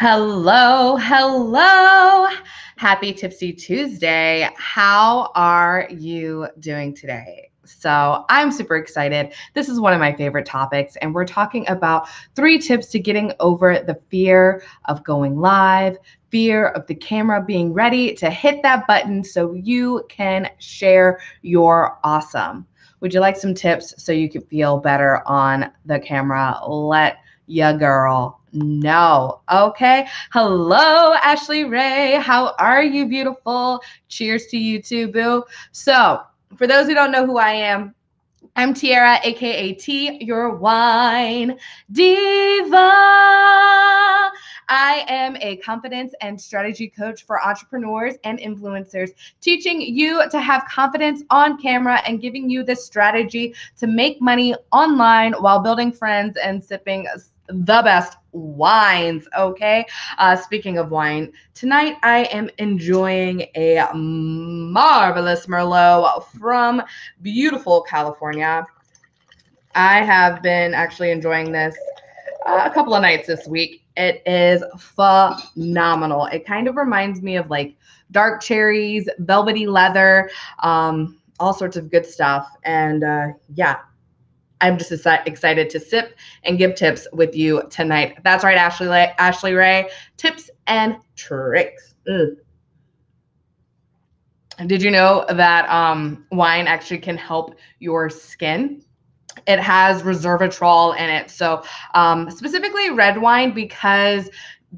Hello, hello. Happy Tipsy Tuesday. How are you doing today? So, I'm super excited. This is one of my favorite topics, and we're talking about 3 tips to getting over the fear of going live, fear of the camera being ready to hit that button so you can share your awesome. Would you like some tips so you can feel better on the camera? Let ya girl know. Okay. Hello, Ashley Ray. How are you, beautiful? Cheers to you too, boo. So, for those who don't know who I am, I'm Tiara, aka T, your wine diva. I am a confidence and strategy coach for entrepreneurs and influencers, teaching you to have confidence on camera and giving you the strategy to make money online while building friends and sipping the best wines. Okay. Speaking of wine, tonight I am enjoying a marvelous Merlot from beautiful California. I have been actually enjoying this a couple of nights this week. It is phenomenal. It kind of reminds me of like dark cherries, velvety leather, all sorts of good stuff. And yeah, I'm just excited to sip and give tips with you tonight. That's right, Ashley Ray. Tips and tricks. Ugh. Did you know that wine actually can help your skin? It has resveratrol in it. So specifically red wine, because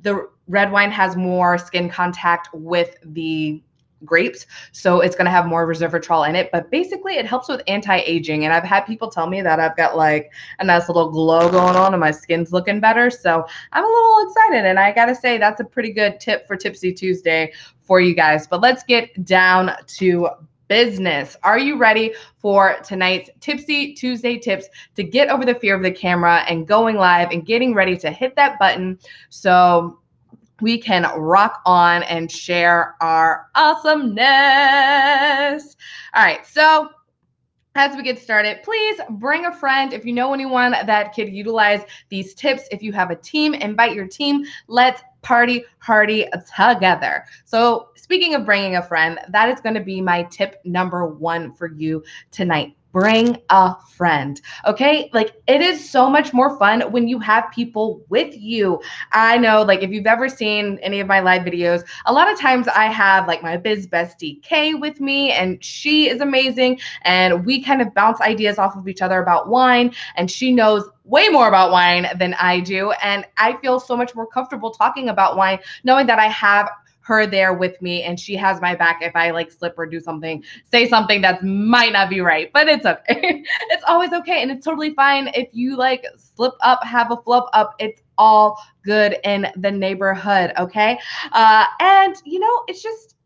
the red wine has more skin contact with the grapes, so it's going to have more resveratrol in it. But basically it helps with anti-aging, and I've had people tell me that I've got like a nice little glow going on and my skin's looking better. So I'm a little excited, and I gotta say that's a pretty good tip for Tipsy Tuesday for you guys. But let's get down to business. Are you ready for tonight's Tipsy Tuesday tips to get over the fear of the camera and going live and getting ready to hit that button so we can rock on and share our awesomeness? All right, so as we get started, please bring a friend if you know anyone that could utilize these tips. If you have a team, invite your team. Let's party hardy together. So speaking of bringing a friend, that is going to be my tip number 1 for you tonight. Bring a friend. Okay. Like, it is so much more fun when you have people with you. I know, like, if you've ever seen any of my live videos, a lot of times I have like my biz bestie Kay with me, and she is amazing. And we kind of bounce ideas off of each other about wine. And she knows way more about wine than I do. And I feel so much more comfortable talking about wine, knowing that I have her there with me and she has my back if I like slip or do something, say something that might not be right, but it's okay. It's always okay. And it's totally fine if you like slip up, have a flub up. It's all good in the neighborhood. Okay. And it's just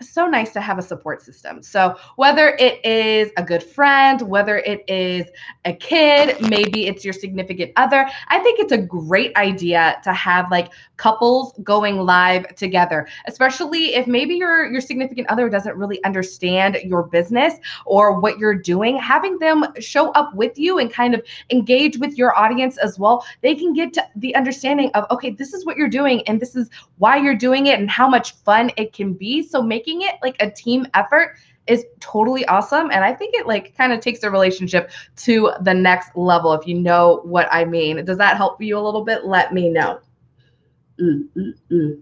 so nice to have a support system. So whether it is a good friend, whether it is a kid, maybe it's your significant other, I think it's a great idea to have like couples going live together, especially if maybe your significant other doesn't really understand your business or what you're doing. Having them show up with you and kind of engage with your audience as well, they can get to the understanding of, okay, this is what you're doing and this is why you're doing it and how much fun it can be. So making it like a team effort is totally awesome. And I think it like kind of takes the relationship to the next level, if you know what I mean. Does that help you a little bit? Let me know. Mm, mm, mm.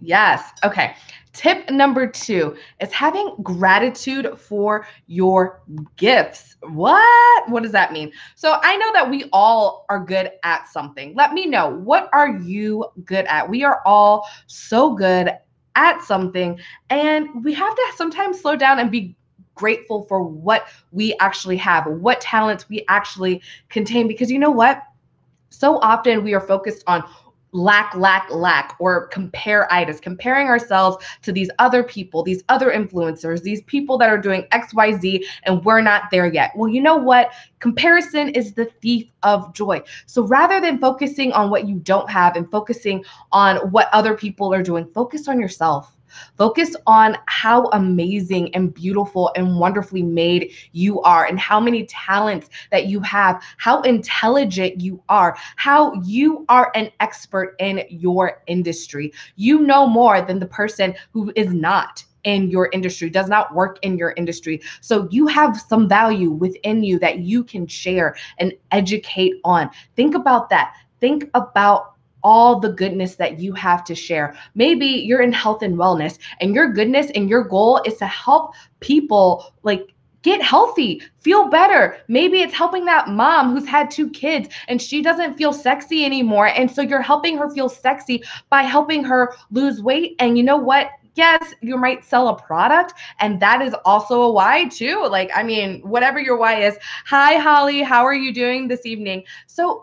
Yes. Okay. Tip number 2 is having gratitude for your gifts. What does that mean? So I know that we all are good at something. Let me know, what are you good at? We are all so good at something, and we have to sometimes slow down and be grateful for what we actually have, what talents we actually contain, because you know what? So often we are focused on lack, or comparing ourselves to these other people, these other influencers, these people that are doing XYZ, and we're not there yet. Well, you know what? Comparison is the thief of joy. So rather than focusing on what you don't have and focusing on what other people are doing, focus on yourself. Focus on how amazing and beautiful and wonderfully made you are, and how many talents that you have, how intelligent you are, how you are an expert in your industry. You know more than the person who is not in your industry, does not work in your industry. So you have some value within you that you can share and educate on. Think about that. Think about all the goodness that you have to share. Maybe you're in health and wellness, and your goodness and your goal is to help people like get healthy, feel better. Maybe it's helping that mom who's had 2 kids and she doesn't feel sexy anymore. And so you're helping her feel sexy by helping her lose weight. And you know what? Yes, you might sell a product, and that is also a why too. Like, I mean, whatever your why is. Hi, Holly, how are you doing this evening? So,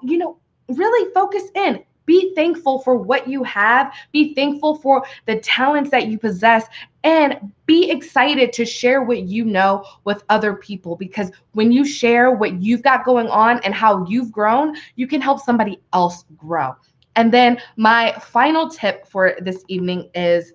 really focus in. Be thankful for what you have. Be thankful for the talents that you possess, and be excited to share what you know with other people, because when you share what you've got going on and how you've grown, you can help somebody else grow. And then my final tip for this evening is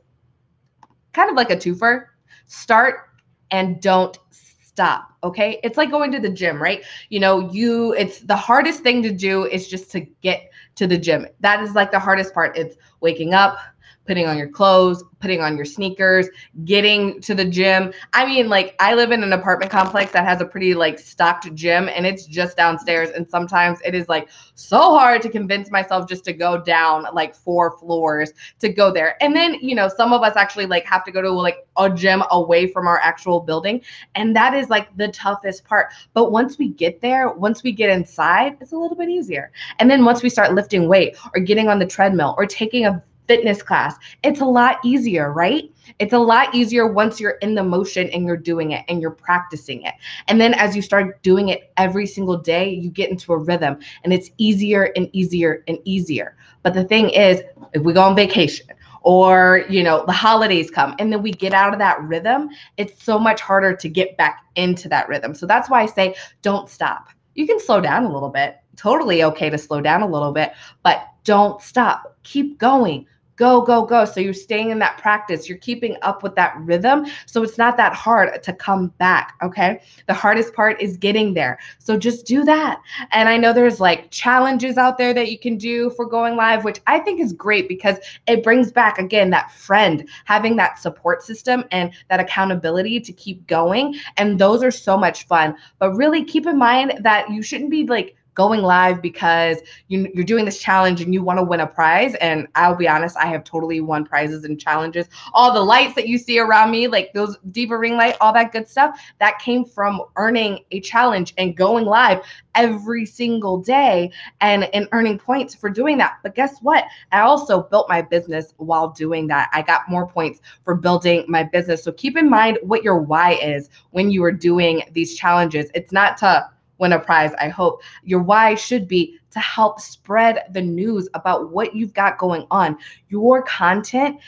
kind of like a twofer. Start and don't stop. Okay. It's like going to the gym, right? It's the hardest thing to do is just to get to the gym. That is like the hardest part. It's waking up, putting on your clothes, putting on your sneakers, getting to the gym. I mean, like, I live in an apartment complex that has a pretty like stocked gym, and it's just downstairs. And sometimes it is like so hard to convince myself just to go down like 4 floors to go there. And then, some of us actually like have to go to like a gym away from our actual building. And that is like the toughest part. But once we get there, once we get inside, it's a little bit easier. And then once we start lifting weight or getting on the treadmill or taking a fitness class, it's a lot easier, right? It's a lot easier once you're in the motion and you're doing it and you're practicing it. And then as you start doing it every single day, you get into a rhythm, and it's easier and easier and easier. But the thing is, if we go on vacation or, the holidays come and then we get out of that rhythm, it's so much harder to get back into that rhythm. So that's why I say don't stop. You can slow down a little bit. Totally okay to slow down a little bit, but don't stop. Keep going. Go, go, go. So you're staying in that practice. You're keeping up with that rhythm. So it's not that hard to come back. Okay. The hardest part is getting there. So just do that. And I know there's like challenges out there that you can do for going live, which I think is great because it brings back, again, that friend, having that support system and that accountability to keep going. And those are so much fun. But really keep in mind that you shouldn't be like going live because you're doing this challenge and you want to win a prize. And I'll be honest, I have totally won prizes and challenges. All the lights that you see around me, like those Diva ring light, all that good stuff, that came from earning a challenge and going live every single day and earning points for doing that. But guess what? I also built my business while doing that. I got more points for building my business. So keep in mind what your why is when you are doing these challenges. It's not to win a prize, I hope. Your why should be to help spread the news about what you've got going on. Your content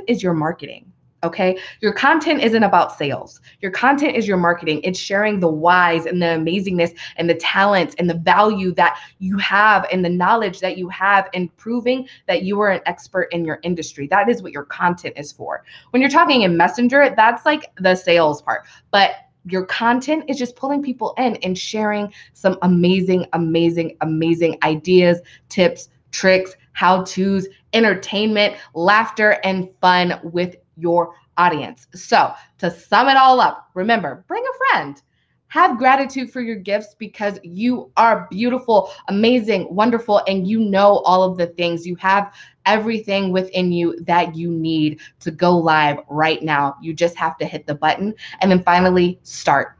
is your marketing. Okay. Your content isn't about sales. Your content is your marketing. It's sharing the whys and the amazingness and the talents and the value that you have and the knowledge that you have, and proving that you are an expert in your industry. That is what your content is for. When you're talking in Messenger, that's like the sales part. But your content is just pulling people in and sharing some amazing, amazing, amazing ideas, tips, tricks, how-tos, entertainment, laughter, and fun with your audience. So to sum it all up, remember, bring a friend. Have gratitude for your gifts because you are beautiful, amazing, wonderful, and you know all of the things. You have everything within you that you need to go live right now. You just have to hit the button. And then finally, start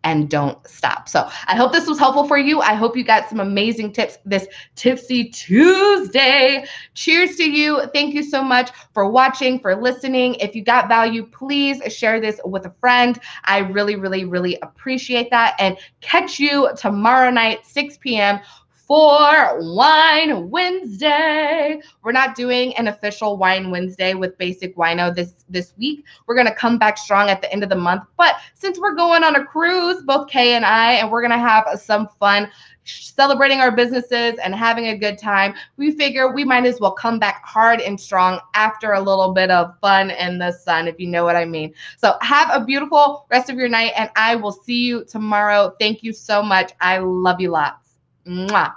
and don't stop. So I hope this was helpful for you. I hope you got some amazing tips this Tipsy Tuesday. Cheers to you. Thank you so much for watching, for listening. If you got value, please share this with a friend. I really, really, really appreciate that. And catch you tomorrow night, 6 p.m. for Wine Wednesday. We're not doing an official Wine Wednesday with Basic Wino this week. We're going to come back strong at the end of the month. But since we're going on a cruise, both Kay and I, and we're going to have some fun celebrating our businesses and having a good time, we figure we might as well come back hard and strong after a little bit of fun in the sun, if you know what I mean. So have a beautiful rest of your night, and I will see you tomorrow. Thank you so much. I love you lots. Mwah.